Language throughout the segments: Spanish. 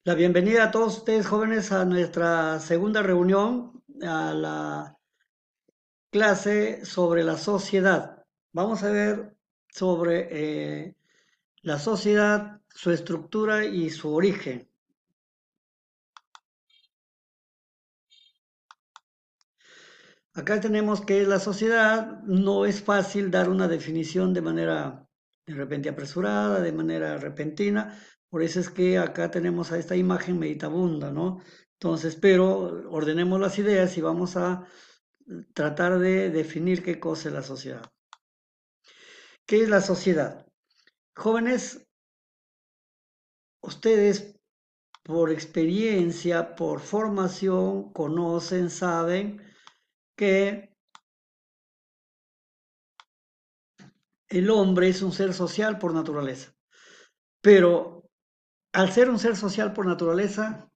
La bienvenida a todos ustedes jóvenes a nuestra segunda reunión, a la clase sobre la sociedad. Vamos a ver sobre la sociedad, su estructura y su origen. Acá tenemos que es la sociedad. No es fácil dar una definición de manera de repente apresurada, de manera repentina. Por eso es que acá tenemos a esta imagen meditabunda, ¿no? Entonces, pero ordenemos las ideas y vamos a tratar de definir qué cosa es la sociedad. ¿Qué es la sociedad? Jóvenes, ustedes por experiencia, por formación, conocen, saben que el hombre es un ser social por naturaleza. Pero al ser un ser social por naturaleza,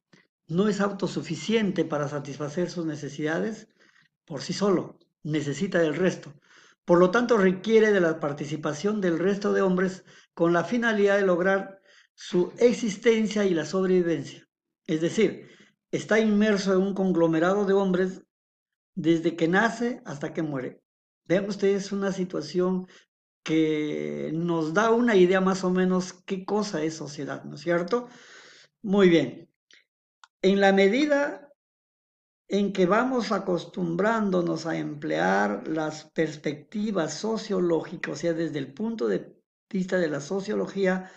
no es autosuficiente para satisfacer sus necesidades por sí solo, necesita del resto. Por lo tanto, requiere de la participación del resto de hombres con la finalidad de lograr su existencia y la sobrevivencia. Es decir, está inmerso en un conglomerado de hombres desde que nace hasta que muere. Vean ustedes una situación que nos da una idea más o menos qué cosa es sociedad, ¿no es cierto? Muy bien. En la medida en que vamos acostumbrándonos a emplear las perspectivas sociológicas, o sea, desde el punto de vista de la sociología,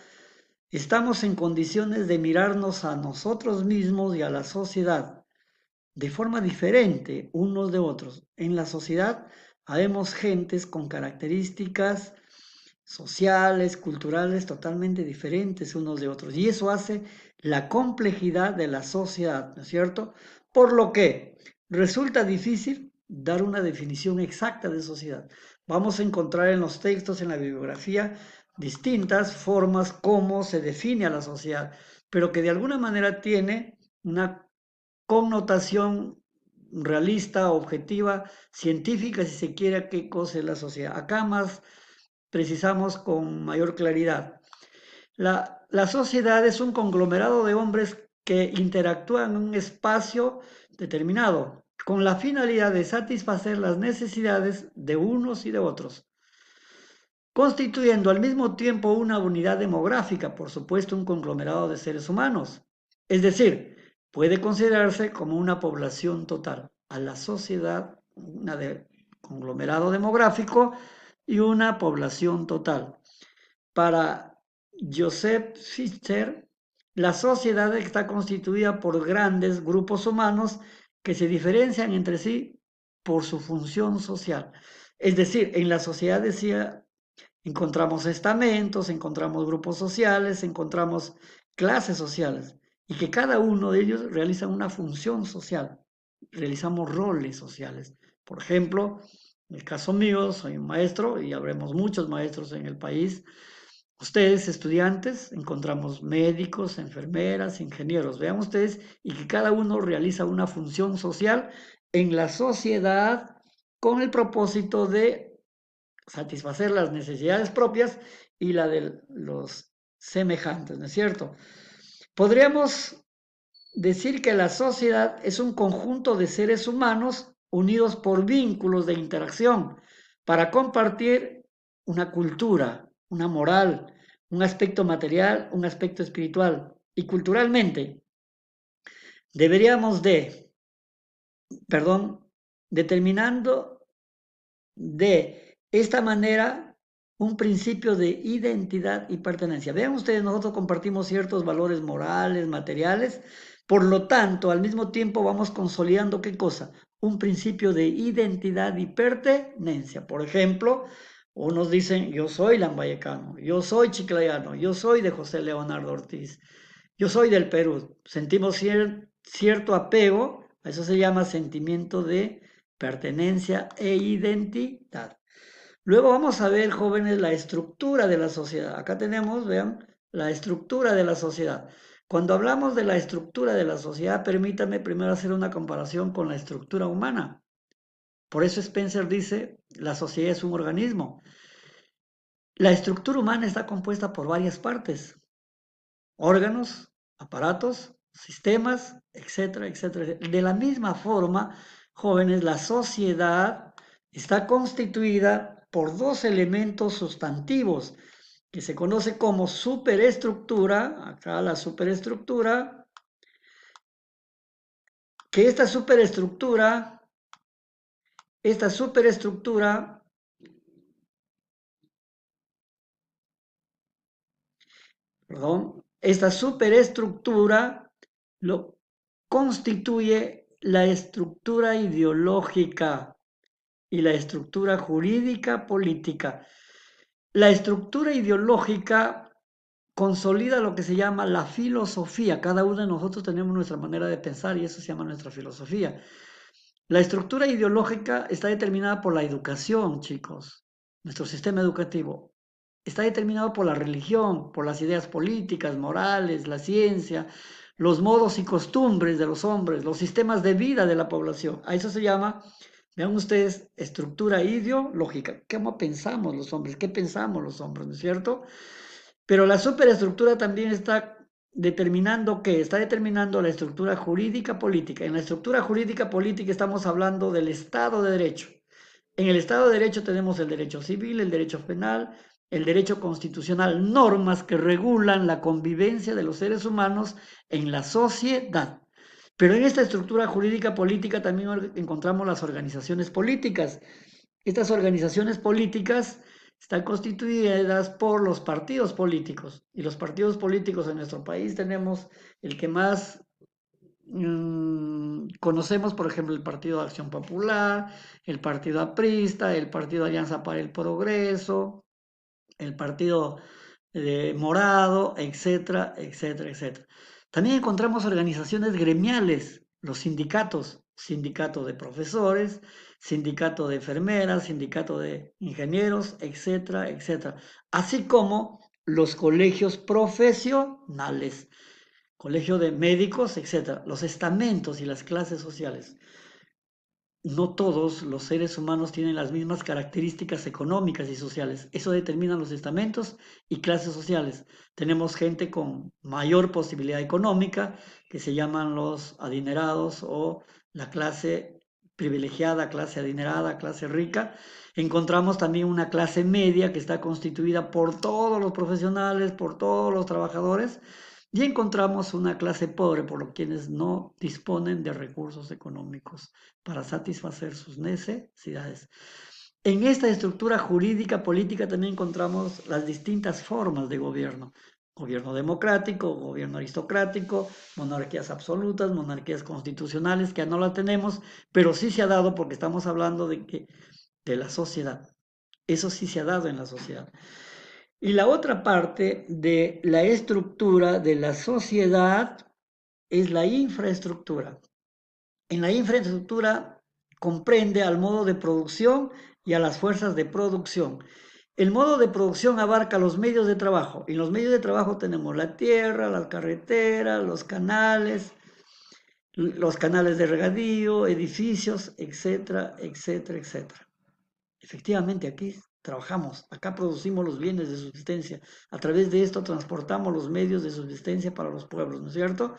estamos en condiciones de mirarnos a nosotros mismos y a la sociedad de forma diferente unos de otros. En la sociedad habemos gentes con características sociales, culturales totalmente diferentes unos de otros. Y eso hace la complejidad de la sociedad, ¿no es cierto? Por lo que resulta difícil dar una definición exacta de sociedad. Vamos a encontrar en los textos, en la bibliografía, distintas formas como se define a la sociedad, pero que de alguna manera tiene una connotación realista, objetiva, científica, si se quiere, qué cosa es la sociedad. Acá más precisamos con mayor claridad. La sociedad es un conglomerado de hombres que interactúan en un espacio determinado con la finalidad de satisfacer las necesidades de unos y de otros, constituyendo al mismo tiempo una unidad demográfica, por supuesto un conglomerado de seres humanos. Es decir, puede considerarse como una población total. A la sociedad, una de conglomerado demográfico y una población total. Para Joseph Fischer, la sociedad está constituida por grandes grupos humanos que se diferencian entre sí por su función social. Es decir, en la sociedad, decía, encontramos estamentos, encontramos grupos sociales, encontramos clases sociales y que cada uno de ellos realiza una función social. Realizamos roles sociales. Por ejemplo, en el caso mío, soy un maestro y habremos muchos maestros en el país. Ustedes, estudiantes, encontramos médicos, enfermeras, ingenieros. Vean ustedes, y que cada uno realiza una función social en la sociedad con el propósito de satisfacer las necesidades propias y la de los semejantes, ¿no es cierto? Podríamos decir que la sociedad es un conjunto de seres humanos unidos por vínculos de interacción para compartir una cultura, una moral, un aspecto material, un aspecto espiritual. Y culturalmente deberíamos perdón, determinando de esta manera un principio de identidad y pertenencia. Vean ustedes, nosotros compartimos ciertos valores morales, materiales, por lo tanto, al mismo tiempo vamos consolidando ¿qué cosa? Un principio de identidad y pertenencia. Por ejemplo, unos dicen, yo soy lambayecano, yo soy chiclayano, yo soy de José Leonardo Ortiz, yo soy del Perú. Sentimos cierto apego, a eso se llama sentimiento de pertenencia e identidad. Luego vamos a ver, jóvenes, la estructura de la sociedad. Acá tenemos, vean, la estructura de la sociedad. Cuando hablamos de la estructura de la sociedad, permítame primero hacer una comparación con la estructura humana. Por eso Spencer dice, la sociedad es un organismo. La estructura humana está compuesta por varias partes, órganos, aparatos sistemas, etcétera, etcétera. De la misma forma, jóvenes, la sociedad está constituida por dos elementos sustantivos que se conoce como superestructura, acá la superestructura, que esta superestructura, perdón, esta superestructura lo constituye la estructura ideológica y la estructura jurídica política. La estructura ideológica consolida lo que se llama la filosofía. Cada uno de nosotros tenemos nuestra manera de pensar y eso se llama nuestra filosofía. La estructura ideológica está determinada por la educación, chicos. Nuestro sistema educativo está determinado por la religión, por las ideas políticas, morales, la ciencia, los modos y costumbres de los hombres, los sistemas de vida de la población. A eso se llama, vean ustedes, estructura ideológica. ¿Cómo pensamos los hombres? ¿Qué pensamos los hombres? ¿No es cierto? Pero la superestructura también está determinando qué, está determinando la estructura jurídica política. En la estructura jurídica política estamos hablando del Estado de Derecho. En el Estado de Derecho tenemos el derecho civil, el derecho penal, el derecho constitucional, normas que regulan la convivencia de los seres humanos en la sociedad. Pero en esta estructura jurídica política también encontramos las organizaciones políticas. Estas organizaciones políticas están constituidas por los partidos políticos. Y los partidos políticos en nuestro país tenemos el que más conocemos, por ejemplo, el Partido de Acción Popular, el Partido Aprista, el Partido Alianza para el Progreso, el Partido Morado, etcétera, etcétera, etcétera. También encontramos organizaciones gremiales, los sindicatos, sindicato de profesores, sindicato de enfermeras, sindicato de ingenieros, etcétera, etcétera. Así como los colegios profesionales, colegio de médicos, etcétera. Los estamentos y las clases sociales. No todos los seres humanos tienen las mismas características económicas y sociales. Eso determina los estamentos y clases sociales. Tenemos gente con mayor posibilidad económica, que se llaman los adinerados o la clase privilegiada, clase adinerada, clase rica. Encontramos también una clase media que está constituida por todos los profesionales, por todos los trabajadores. Y encontramos una clase pobre por lo quienes no disponen de recursos económicos para satisfacer sus necesidades. En esta estructura jurídica política también encontramos las distintas formas de gobierno. Gobierno democrático, gobierno aristocrático, monarquías absolutas, monarquías constitucionales, que ya no la tenemos, pero sí se ha dado porque estamos hablando de la sociedad. Eso sí se ha dado en la sociedad. Y la otra parte de la estructura de la sociedad es la infraestructura. En la infraestructura comprende al modo de producción y a las fuerzas de producción. El modo de producción abarca los medios de trabajo. En los medios de trabajo tenemos la tierra, las carreteras, los canales de regadío, edificios, etcétera, etcétera, etcétera. Efectivamente, aquí trabajamos, acá producimos los bienes de subsistencia. A través de esto transportamos los medios de subsistencia para los pueblos, ¿no es cierto?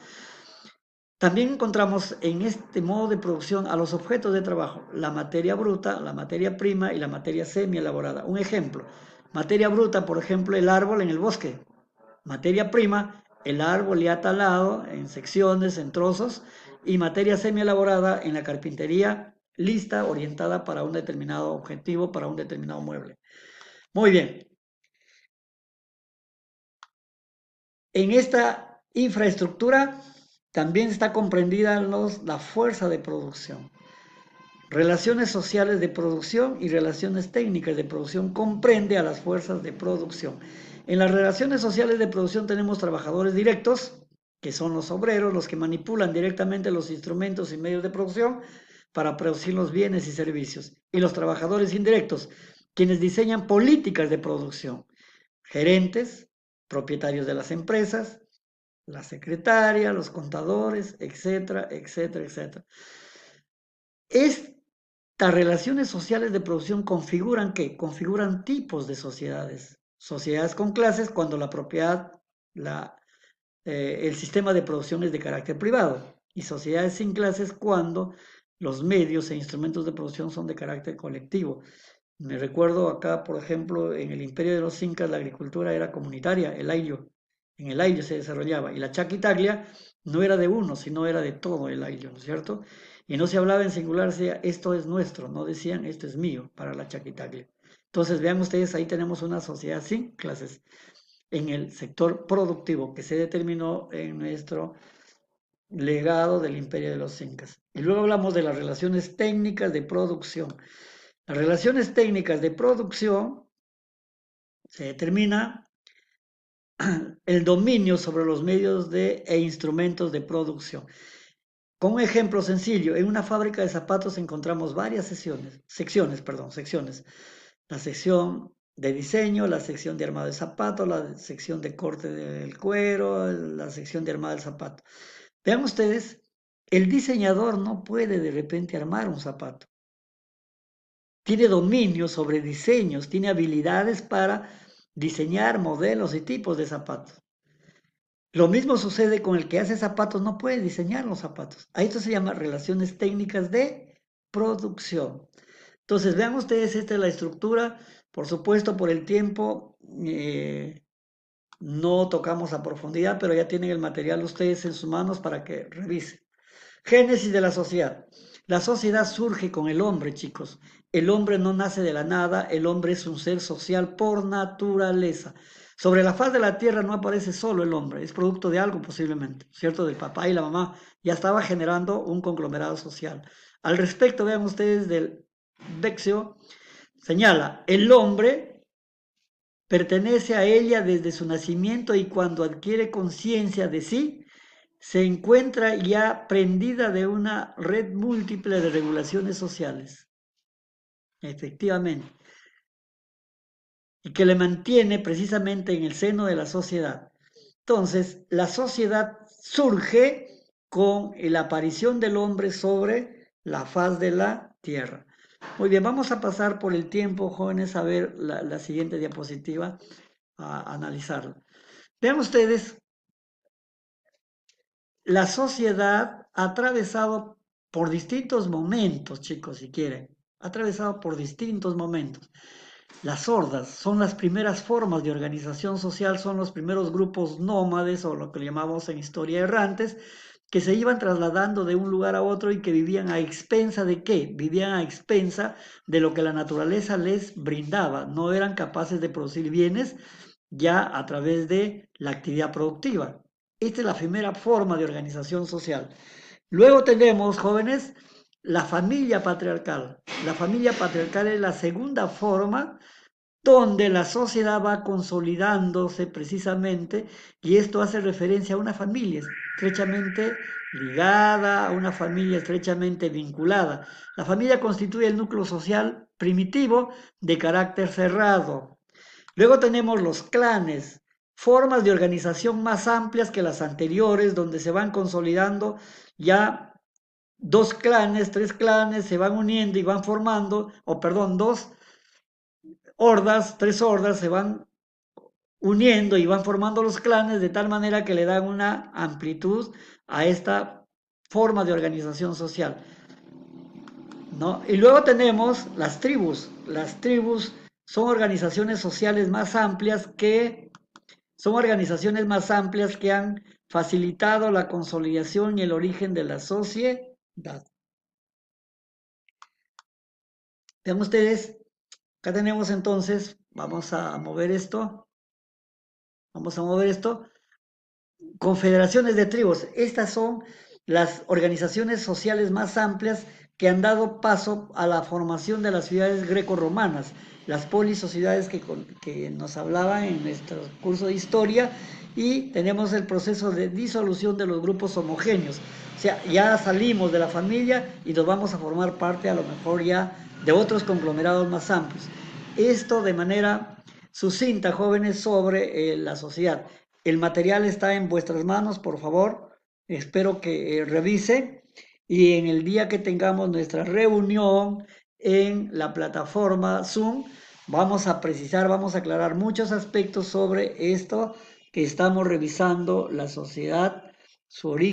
También encontramos en este modo de producción a los objetos de trabajo, la materia bruta, la materia prima y la materia semi-elaborada. Un ejemplo, materia bruta, por ejemplo, el árbol en el bosque. Materia prima, el árbol ya talado en secciones, en trozos. Y materia semi-elaborada en la carpintería, lista, orientada para un determinado objetivo, para un determinado mueble. Muy bien. En esta infraestructura también está comprendida la fuerza de producción. Relaciones sociales de producción y relaciones técnicas de producción comprende a las fuerzas de producción. En las relaciones sociales de producción tenemos trabajadores directos, que son los obreros, los que manipulan directamente los instrumentos y medios de producción para producir los bienes y servicios. Y los trabajadores indirectos, quienes diseñan políticas de producción. Gerentes, propietarios de las empresas, la secretaria, los contadores, etcétera, etcétera, etcétera. Estas relaciones sociales de producción configuran ¿qué? Configuran tipos de sociedades. Sociedades con clases cuando la propiedad, la el sistema de producción es de carácter privado y sociedades sin clases cuando los medios e instrumentos de producción son de carácter colectivo. Me recuerdo acá, por ejemplo, en el imperio de los incas la agricultura era comunitaria, el ayllu, en el ayllu se desarrollaba, y la chaquitaglia no era de uno, sino era de todo el ayllu, ¿no es cierto? Y no se hablaba en singular, decía, esto es nuestro, no decían, esto es mío, para la chaquitaglia. Entonces, vean ustedes, ahí tenemos una sociedad sin clases en el sector productivo que se determinó en nuestro legado del imperio de los incas. Y luego hablamos de las relaciones técnicas de producción. Las relaciones técnicas de producción se determina el dominio sobre los medios e instrumentos de producción. Con un ejemplo sencillo, en una fábrica de zapatos encontramos varias secciones. La sección de diseño, la sección de armado de zapato, la sección de corte del cuero, la sección de armado del zapato. Vean ustedes, el diseñador no puede de repente armar un zapato. Tiene dominio sobre diseños, tiene habilidades para diseñar modelos y tipos de zapatos. Lo mismo sucede con el que hace zapatos, no puede diseñar los zapatos. A esto se llama relaciones técnicas de producción. Entonces, vean ustedes, esta es la estructura. Por supuesto, por el tiempo, no tocamos a profundidad, pero ya tienen el material ustedes en sus manos para que revisen. Génesis de la sociedad. La sociedad surge con el hombre, chicos. El hombre no nace de la nada, el hombre es un ser social por naturaleza. Sobre la faz de la tierra no aparece solo el hombre, es producto de algo posiblemente, ¿cierto? Del papá y la mamá. Ya estaba generando un conglomerado social. Al respecto, vean ustedes del Vexio, señala, el hombre pertenece a ella desde su nacimiento y cuando adquiere conciencia de sí, se encuentra ya prendida de una red múltiple de regulaciones sociales, efectivamente, y que le mantiene precisamente en el seno de la sociedad. Entonces, la sociedad surge con la aparición del hombre sobre la faz de la tierra. Muy bien, vamos a pasar por el tiempo, jóvenes, a ver la siguiente diapositiva, a analizarla. Vean ustedes, la sociedad ha atravesado por distintos momentos, chicos, si quieren, ha atravesado por distintos momentos. Las hordas son las primeras formas de organización social, son los primeros grupos nómades o lo que llamamos en historia errantes, que se iban trasladando de un lugar a otro y que vivían a expensa de qué? Vivían a expensa de lo que la naturaleza les brindaba. No eran capaces de producir bienes ya a través de la actividad productiva. Esta es la primera forma de organización social. Luego tenemos, jóvenes, la familia patriarcal. La familia patriarcal es la segunda forma donde la sociedad va consolidándose precisamente y esto hace referencia a una familia estrechamente ligada, a una familia estrechamente vinculada. La familia constituye el núcleo social primitivo de carácter cerrado. Luego tenemos los clanes, formas de organización más amplias que las anteriores, donde se van consolidando ya dos clanes, tres clanes, se van uniendo y van formando, o perdón, dos hordas, tres hordas se van uniendo y van formando los clanes de tal manera que le dan una amplitud a esta forma de organización social, ¿no? Y luego tenemos las tribus. Las tribus son organizaciones sociales más amplias que han facilitado la consolidación y el origen de la sociedad. Vean ustedes, acá tenemos entonces, vamos a mover esto, confederaciones de tribus. Estas son las organizaciones sociales más amplias que han dado paso a la formación de las ciudades grecorromanas, las polisociedades que nos hablaban en nuestro curso de historia, y tenemos el proceso de disolución de los grupos homogéneos. O sea, ya salimos de la familia y nos vamos a formar parte a lo mejor ya de otros conglomerados más amplios. Esto de manera sucinta, jóvenes, sobre la sociedad. El material está en vuestras manos, por favor. Espero que revise y en el día que tengamos nuestra reunión en la plataforma Zoom, vamos a precisar, vamos a aclarar muchos aspectos sobre esto que estamos revisando la sociedad, su origen